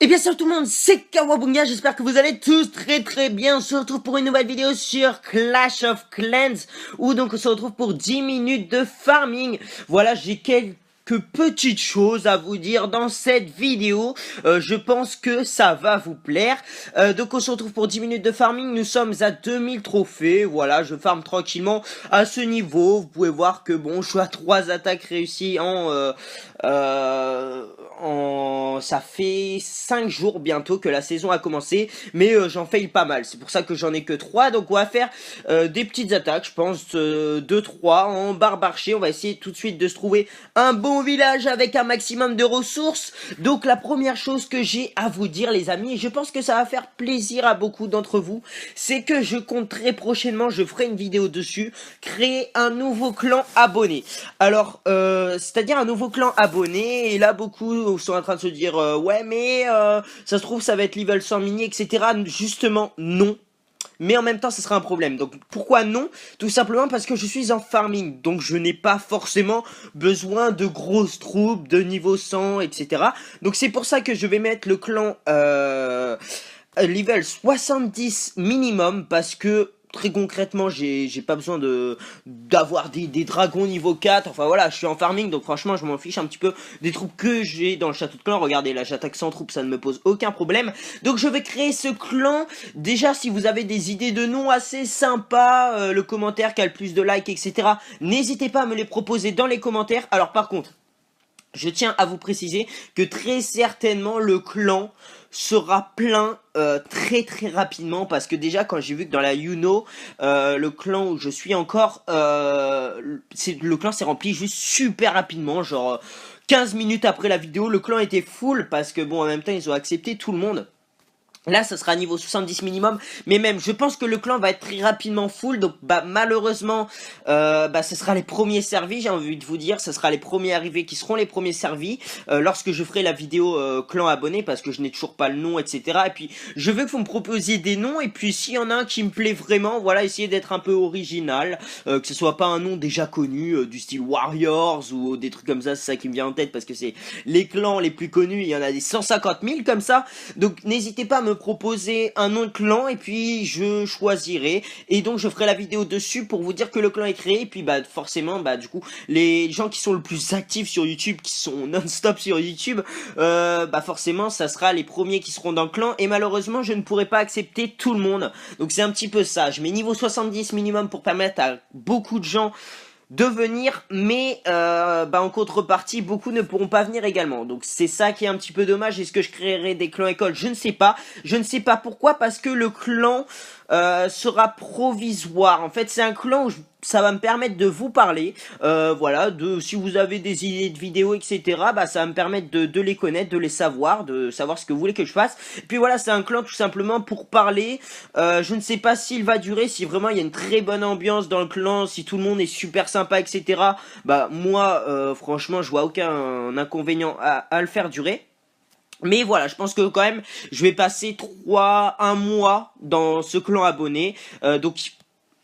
Et bien salut tout le monde, c'est Kawabunga, j'espère que vous allez tous très bien. On se retrouve pour une nouvelle vidéo sur Clash of Clans, où donc on se retrouve pour 10 minutes de farming. Voilà, j'ai quelques petites choses à vous dire dans cette vidéo. Je pense que ça va vous plaire. Donc on se retrouve pour 10 minutes de farming, nous sommes à 2000 trophées. Voilà, je farme tranquillement à ce niveau. Vous pouvez voir que bon, je suis à 3 attaques réussies ça fait 5 jours bientôt que la saison a commencé, mais j'en fail pas mal, c'est pour ça que j'en ai que 3, donc on va faire des petites attaques, je pense 2-3 en barbarché. On va essayer tout de suite de se trouver un bon village avec un maximum de ressources. Donc la première chose que j'ai à vous dire les amis, et je pense que ça va faire plaisir à beaucoup d'entre vous, c'est que je compte très prochainement, je ferai une vidéo dessus, créer un nouveau clan abonné. Alors, c'est-à-dire un nouveau clan abonné, et là beaucoup sont en train de se dire ouais mais ça se trouve ça va être level 100 mini etc. Justement non, mais en même temps ça sera un problème. Donc pourquoi non? Tout simplement parce que je suis en farming, donc je n'ai pas forcément besoin de grosses troupes de niveau 100 etc. Donc c'est pour ça que je vais mettre le clan level 70 minimum, parce que très concrètement, j'ai pas besoin d'avoir des dragons niveau 4. Enfin voilà, je suis en farming, donc franchement, je m'en fiche un petit peu des troupes que j'ai dans le château de clan. Regardez, là, j'attaque 100 troupes, ça ne me pose aucun problème. Donc je vais créer ce clan. Déjà, si vous avez des idées de noms assez sympas, le commentaire qui a le plus de likes, etc., n'hésitez pas à me les proposer dans les commentaires. Alors par contre, je tiens à vous préciser que très certainement le clan sera plein très rapidement, parce que déjà quand j'ai vu que dans la Yuno, le clan où je suis encore, le clan s'est rempli juste super rapidement, genre 15 minutes après la vidéo, le clan était full, parce que bon, en même temps ils ont accepté tout le monde. Là, ça sera niveau 70 minimum, mais même, je pense que le clan va être très rapidement full, donc bah malheureusement, ce sera les premiers servis, j'ai envie de vous dire, ce sera les premiers arrivés qui seront les premiers servis, lorsque je ferai la vidéo clan abonné, parce que je n'ai toujours pas le nom, etc. Et puis, je veux que vous me proposiez des noms, et puis s'il y en a un qui me plaît vraiment, voilà, essayez d'être un peu original, que ce soit pas un nom déjà connu, du style Warriors, ou des trucs comme ça, c'est ça qui me vient en tête, parce que c'est les clans les plus connus, il y en a des 150 000 comme ça, donc n'hésitez pas à me proposer un nom de clan, et puis je choisirai, et donc je ferai la vidéo dessus pour vous dire que le clan est créé. Et puis bah forcément, bah du coup les gens qui sont le plus actifs sur YouTube, qui sont non-stop sur YouTube, bah forcément ça sera les premiers qui seront dans le clan, et malheureusement je ne pourrai pas accepter tout le monde, donc c'est un petit peu ça. Je mets niveau 70 minimum pour permettre à beaucoup de gens de venir, mais en contrepartie beaucoup ne pourront pas venir également, donc c'est ça qui est un petit peu dommage. Est-ce que je créerai des clans écoles? Je ne sais pas pourquoi, parce que le clan sera provisoire. En fait c'est un clan où ça va me permettre de vous parler, voilà, si vous avez des idées de vidéos etc, bah ça va me permettre de les connaître, de savoir ce que vous voulez que je fasse. Et puis voilà, c'est un clan tout simplement pour parler. Je ne sais pas s'il va durer, si vraiment il y a une très bonne ambiance dans le clan, si tout le monde est un sympa etc, bah moi franchement je vois aucun inconvénient à le faire durer. Mais voilà, je pense que quand même je vais passer un mois dans ce clan abonné, donc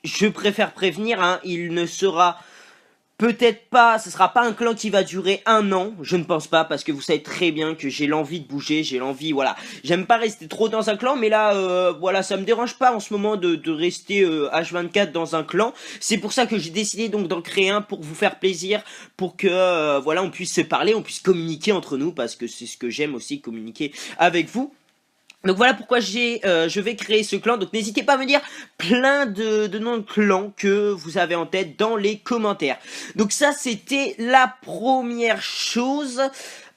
je préfère prévenir, hein, il ne sera peut-être pas, ce sera pas un clan qui va durer 1 an, je ne pense pas, parce que vous savez très bien que j'ai l'envie de bouger, j'ai l'envie, voilà, j'aime pas rester trop dans un clan, mais là, voilà, ça me dérange pas en ce moment de rester H24 dans un clan. C'est pour ça que j'ai décidé donc d'en créer un pour vous faire plaisir, pour que, voilà, on puisse se parler, on puisse communiquer entre nous, parce que c'est ce que j'aime aussi, communiquer avec vous. Donc voilà pourquoi je vais créer ce clan. Donc n'hésitez pas à me dire plein de noms de clans que vous avez en tête dans les commentaires. Donc ça c'était la première chose.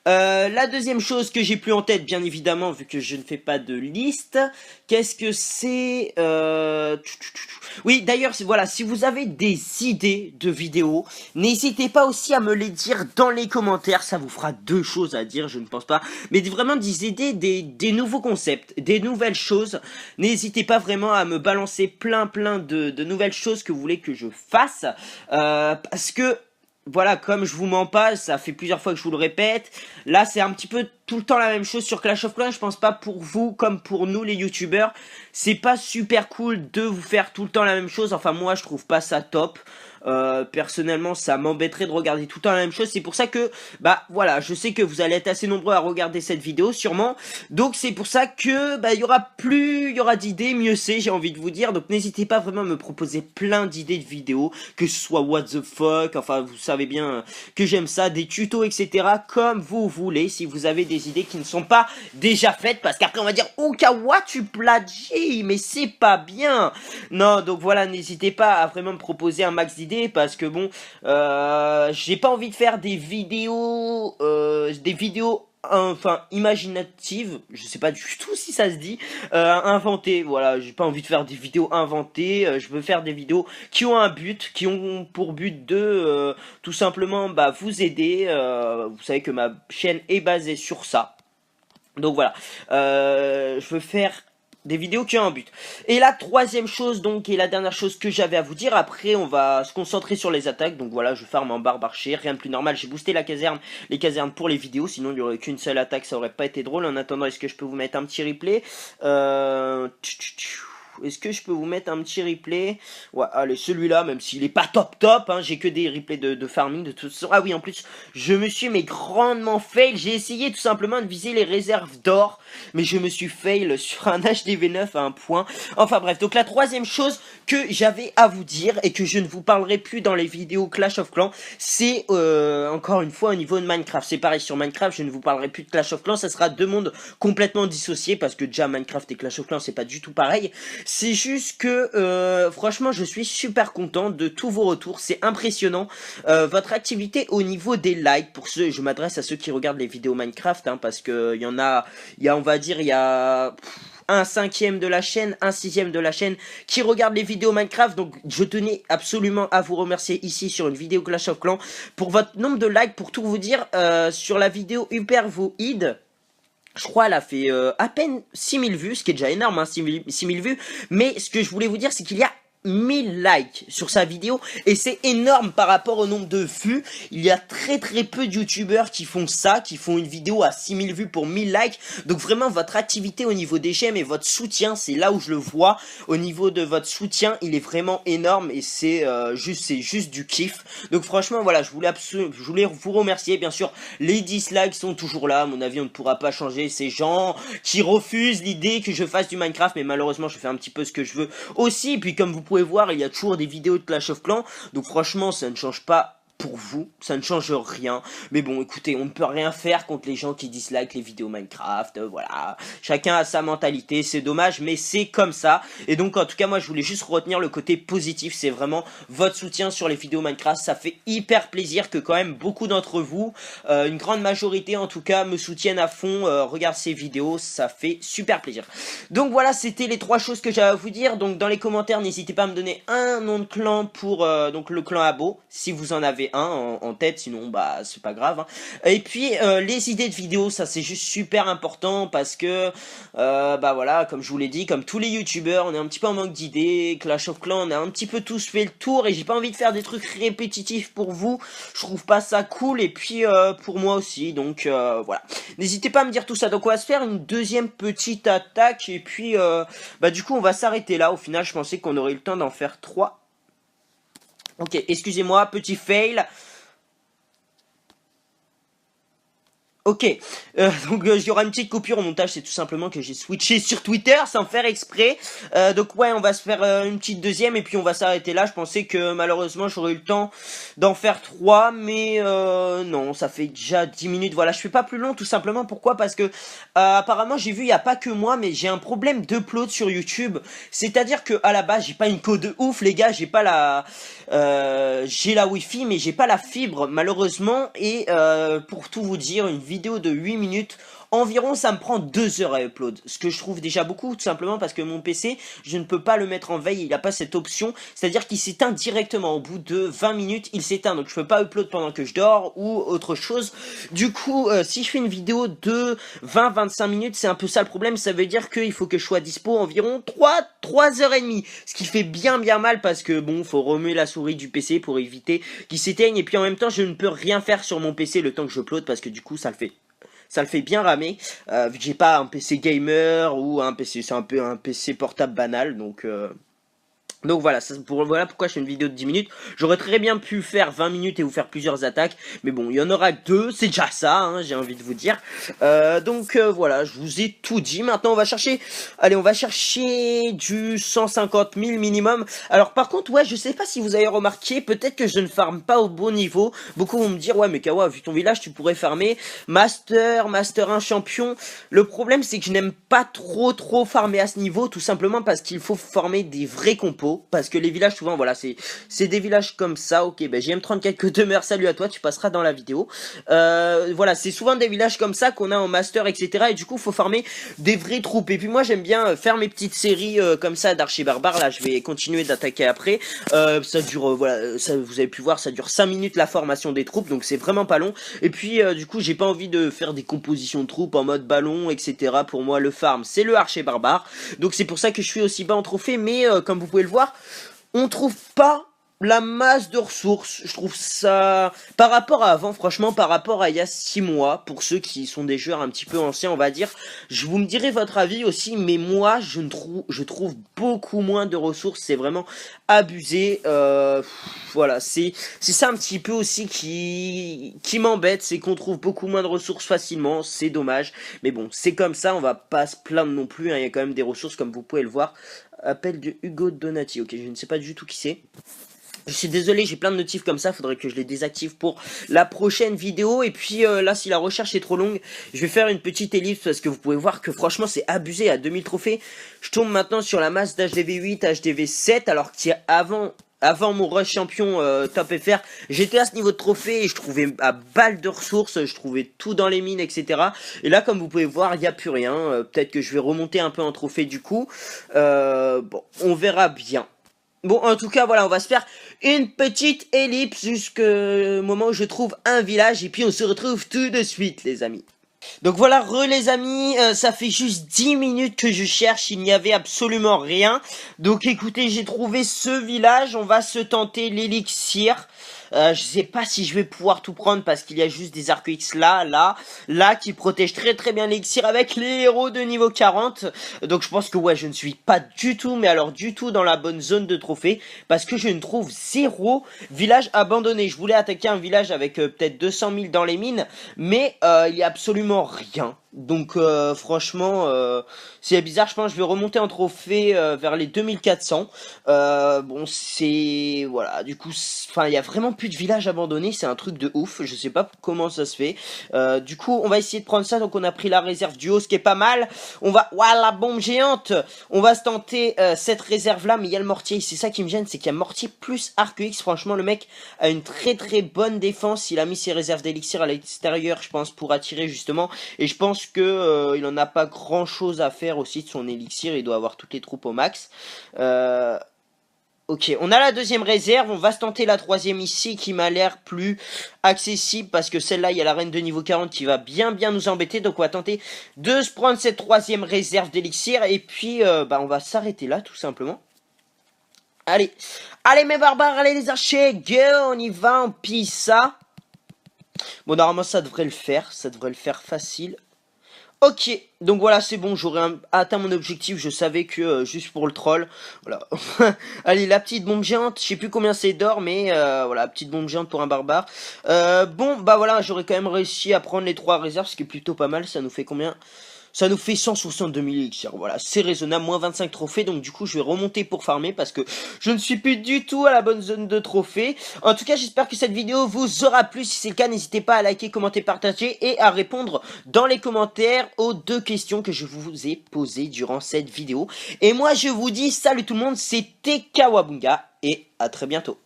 La deuxième chose que j'ai plus en tête, bien évidemment, vu que je ne fais pas de liste, qu'est-ce que c'est Oui, d'ailleurs, voilà, si vous avez des idées de vidéos, n'hésitez pas aussi à me les dire dans les commentaires, ça vous fera 2 choses à dire, je ne pense pas, mais vraiment des idées, des nouveaux concepts, des nouvelles choses. N'hésitez pas vraiment à me balancer plein de nouvelles choses que vous voulez que je fasse, parce que voilà, comme je vous mens pas, ça fait plusieurs fois que je vous le répète, là c'est un petit peu tout le temps la même chose sur Clash of Clans. Je pense pas pour vous comme pour nous les youtubeurs, c'est pas super cool de vous faire tout le temps la même chose, enfin moi je trouve pas ça top. Personnellement, ça m'embêterait de regarder tout le temps la même chose. C'est pour ça que, bah voilà, je sais que vous allez être assez nombreux à regarder cette vidéo, sûrement. Donc c'est pour ça que, bah il y aura d'idées, mieux c'est, j'ai envie de vous dire. Donc n'hésitez pas vraiment à me proposer plein d'idées de vidéos, que ce soit what the fuck, enfin vous savez bien que j'aime ça, des tutos, etc. Comme vous voulez, si vous avez des idées qui ne sont pas déjà faites, parce qu'après on va dire, oh Kawa, tu plagies, mais c'est pas bien. Non, donc voilà, n'hésitez pas à vraiment me proposer un max d'idées, parce que bon, j'ai pas envie de faire des vidéos enfin imaginatives, je sais pas du tout si ça se dit, inventées, voilà, j'ai pas envie de faire des vidéos inventées, je veux faire des vidéos qui ont un but, qui ont pour but de tout simplement bah, vous aider, vous savez que ma chaîne est basée sur ça. Donc voilà, je veux faire des vidéos qui ont un but. Et la troisième chose donc, et la dernière chose que j'avais à vous dire, après on va se concentrer sur les attaques, donc voilà, je farm en barbe archer, rien de plus normal, j'ai boosté la caserne, les casernes pour les vidéos, sinon il n'y aurait qu'une seule attaque, ça aurait pas été drôle. En attendant, est-ce que je peux vous mettre un petit replay Est-ce que je peux vous mettre un petit replay? Ouais, allez, celui-là, même s'il est pas top, hein, j'ai que des replays de farming de toute façon. Ah oui, en plus, je me suis mais grandement fail. J'ai essayé tout simplement de viser les réserves d'or, mais je me suis fail sur un HDV9 à un point. Enfin bref, donc la troisième chose que j'avais à vous dire et que je ne vous parlerai plus dans les vidéos Clash of Clans, c'est encore une fois au niveau de Minecraft. C'est pareil sur Minecraft, je ne vous parlerai plus de Clash of Clans, ça sera deux mondes complètement dissociés parce que déjà Minecraft et Clash of Clans c'est pas du tout pareil. C'est juste que franchement je suis super content de tous vos retours, c'est impressionnant. Votre activité au niveau des likes, pour ceux, je m'adresse à ceux qui regardent les vidéos Minecraft, hein, parce que il y en a, on va dire, il y a un cinquième de la chaîne, un sixième de la chaîne qui regarde les vidéos Minecraft, donc je tenais absolument à vous remercier ici sur une vidéo Clash of Clans pour votre nombre de likes. Pour tout vous dire, sur la vidéo Hyper Void, je crois elle a fait à peine 6000 vues, ce qui est déjà énorme, hein, 6000 vues. Mais ce que je voulais vous dire, c'est qu'il y a 1000 likes sur sa vidéo et c'est énorme par rapport au nombre de vues. Il y a très peu de youtubeurs qui font ça, qui font une vidéo à 6000 vues pour 1000 likes. Donc vraiment votre activité au niveau des j'aime et votre soutien, c'est là où je le vois. Au niveau de votre soutien, il est vraiment énorme et c'est juste du kiff. Donc franchement voilà, je voulais vous remercier. Bien sûr, les dislikes sont toujours là, à mon avis on ne pourra pas changer ces gens qui refusent l'idée que je fasse du Minecraft, mais malheureusement je fais un petit peu ce que je veux aussi. Et puis comme vous pouvez voir, il y a toujours des vidéos de Clash of Clans, donc franchement ça ne change pas pour vous, ça ne change rien. Mais bon, écoutez, on ne peut rien faire contre les gens qui dislikent les vidéos Minecraft, voilà. Chacun a sa mentalité, c'est dommage, mais c'est comme ça. Et donc, en tout cas, moi, je voulais juste retenir le côté positif, c'est vraiment votre soutien sur les vidéos Minecraft. Ça fait hyper plaisir que quand même beaucoup d'entre vous, une grande majorité en tout cas, me soutiennent à fond, regardent ces vidéos, ça fait super plaisir. Donc voilà, c'était les trois choses que j'avais à vous dire. Donc dans les commentaires, n'hésitez pas à me donner un nom de clan pour donc le clan Abo, si vous en avez un en tête, sinon bah c'est pas grave, hein. Et puis les idées de vidéos, ça c'est juste super important parce que bah voilà, comme je vous l'ai dit, comme tous les youtubeurs, on est un petit peu en manque d'idées. Clash of Clans, on a un petit peu tous fait le tour et j'ai pas envie de faire des trucs répétitifs pour vous. Je trouve pas ça cool et puis pour moi aussi, donc voilà. N'hésitez pas à me dire tout ça. Donc on va se faire une deuxième petite attaque et puis bah du coup on va s'arrêter là. Au final je pensais qu'on aurait eu le temps d'en faire 3. Ok, excusez-moi, petit fail. Ok, donc il y aura une petite coupure au montage, c'est tout simplement que j'ai switché sur Twitter sans faire exprès. Donc ouais, on va se faire une petite deuxième et puis on va s'arrêter là. Je pensais que malheureusement j'aurais eu le temps d'en faire 3, mais non, ça fait déjà 10 minutes. Voilà, je fais pas plus long tout simplement. Pourquoi? Parce que apparemment j'ai vu, il n'y a pas que moi, mais j'ai un problème d'upload sur YouTube. C'est-à-dire que à la base j'ai pas une code de ouf les gars, j'ai pas la... j'ai la wifi mais j'ai pas la fibre malheureusement. Et pour tout vous dire, une vidéo de 8 minutes environ, ça me prend 2 heures à upload, ce que je trouve déjà beaucoup, tout simplement parce que mon PC, je ne peux pas le mettre en veille, il n'a pas cette option, c'est à dire qu'il s'éteint directement au bout de 20 minutes, il s'éteint, donc je peux pas upload pendant que je dors ou autre chose. Du coup si je fais une vidéo de 20-25 minutes, c'est un peu ça le problème. Ça veut dire qu'il faut que je sois dispo environ 3h30, ce qui fait bien mal parce que bon, faut remuer la souris du PC pour éviter qu'il s'éteigne, et puis en même temps je ne peux rien faire sur mon PC le temps que je upload parce que du coup ça le fait bien ramer, vu que j'ai pas un PC gamer ou un PC, c'est un peu un PC portable banal, donc Donc voilà, voilà pourquoi je fais une vidéo de 10 minutes. J'aurais très bien pu faire 20 minutes et vous faire plusieurs attaques. Mais bon, il y en aura que 2, c'est déjà ça, hein, j'ai envie de vous dire. Voilà, je vous ai tout dit. Maintenant, on va chercher... Allez, on va chercher du 150 000 minimum. Alors par contre, ouais, je sais pas si vous avez remarqué, peut-être que je ne farme pas au bon niveau. Beaucoup vont me dire, ouais, mais Kawa, vu ton village, tu pourrais farmer Master 1 champion. Le problème, c'est que je n'aime pas trop farmer à ce niveau, tout simplement parce qu'il faut former des vrais compos. Parce que les villages souvent voilà c'est des villages comme ça. Ok, ben JM34 que demeure, salut à toi, tu passeras dans la vidéo. Voilà, c'est souvent des villages comme ça qu'on a en master, etc. Et du coup faut farmer des vraies troupes. Et puis moi j'aime bien faire mes petites séries comme ça d'archers barbares. Là je vais continuer d'attaquer après. Ça dure voilà, ça, vous avez pu voir, ça dure 5 minutes la formation des troupes, donc c'est vraiment pas long. Et puis du coup j'ai pas envie de faire des compositions de troupes en mode ballon, etc. Pour moi le farm c'est le archer barbare. Donc c'est pour ça que je suis aussi bas en trophée. Mais comme vous pouvez le voir, on trouve pas la masse de ressources. Je trouve ça, par rapport à avant, franchement, par rapport à il y a 6 mois, pour ceux qui sont des joueurs un petit peu anciens, on va dire, vous me direz votre avis aussi, mais moi, je trouve beaucoup moins de ressources. C'est vraiment abusé. Voilà, c'est ça un petit peu aussi qui m'embête, c'est qu'on trouve beaucoup moins de ressources facilement. C'est dommage, mais bon, c'est comme ça, on va pas se plaindre non plus, hein. Il y a quand même des ressources, comme vous pouvez le voir. Appel de Hugo Donati. Ok, je ne sais pas du tout qui c'est. Je suis désolé, j'ai plein de notifs comme ça, faudrait que je les désactive pour la prochaine vidéo. Et puis là, si la recherche est trop longue, je vais faire une petite ellipse parce que vous pouvez voir que franchement c'est abusé à 2000 trophées. Je tombe maintenant sur la masse d'HDV8, HDV7, alors qu'il y a avant mon rush champion top FR, j'étais à ce niveau de trophée et je trouvais à balle de ressources, je trouvais tout dans les mines, etc. Et là, comme vous pouvez voir, il n'y a plus rien. Peut-être que je vais remonter un peu en trophée du coup. Bon, on verra bien. Bon, en tout cas, voilà, on va se faire une petite ellipse jusqu'au moment où je trouve un village. Et puis, on se retrouve tout de suite, les amis. Donc voilà, les amis, ça fait juste 10 minutes que je cherche, il n'y avait absolument rien. Donc écoutez, j'ai trouvé ce village, on va se tenter l'élixir. Je sais pas si je vais pouvoir tout prendre parce qu'il y a juste des arcs X là qui protègent très bien l'élixir avec les héros de niveau 40. Donc je pense que ouais, je ne suis pas du tout, mais alors du tout dans la bonne zone de trophée parce que je ne trouve zéro village abandonné. Je voulais attaquer un village avec peut-être 200 000 dans les mines, mais il y a absolument rien. Donc franchement c'est bizarre. Je pense que je vais remonter en trophée vers les 2400. Bon c'est voilà, du coup enfin il y a vraiment plus de villages abandonnés, c'est un truc de ouf, je sais pas comment ça se fait. Du coup on va essayer de prendre ça. Donc on a pris la réserve du haut, ce qui est pas mal. On va, voilà la bombe géante. On va se tenter cette réserve là, mais il y a le mortier. C'est ça qui me gêne, c'est qu'il y a mortier plus arc X. Franchement le mec a une très bonne défense. Il a mis ses réserves d'élixir à l'extérieur, je pense, pour attirer justement. Et je pense que il en a pas grand chose à faire aussi de son élixir. Il doit avoir toutes les troupes au max. Ok, on a la deuxième réserve, on va se tenter la troisième ici qui m'a l'air plus accessible parce que celle-là, il y a la reine de niveau 40 qui va bien nous embêter. Donc on va tenter de se prendre cette troisième réserve d'élixir et puis on va s'arrêter là tout simplement. Allez, allez mes barbares, allez les archers, go, on y va, on pille ça. Bon, normalement ça devrait le faire facile. Ok, donc voilà, c'est bon, j'aurais atteint mon objectif, je savais que juste pour le troll, voilà. Allez, la petite bombe géante, je sais plus combien c'est d'or, mais voilà, petite bombe géante pour un barbare. Bon, bah voilà, j'aurais quand même réussi à prendre les 3 réserves, ce qui est plutôt pas mal. Ça nous fait combien ? Ça nous fait 162 000 élixirs, voilà, c'est raisonnable, moins 25 trophées, donc du coup je vais remonter pour farmer parce que je ne suis plus du tout à la bonne zone de trophées. En tout cas, j'espère que cette vidéo vous aura plu. Si c'est le cas, n'hésitez pas à liker, commenter, partager et à répondre dans les commentaires aux 2 questions que je vous ai posées durant cette vidéo. Et moi je vous dis salut tout le monde, c'était Kawabunga et à très bientôt.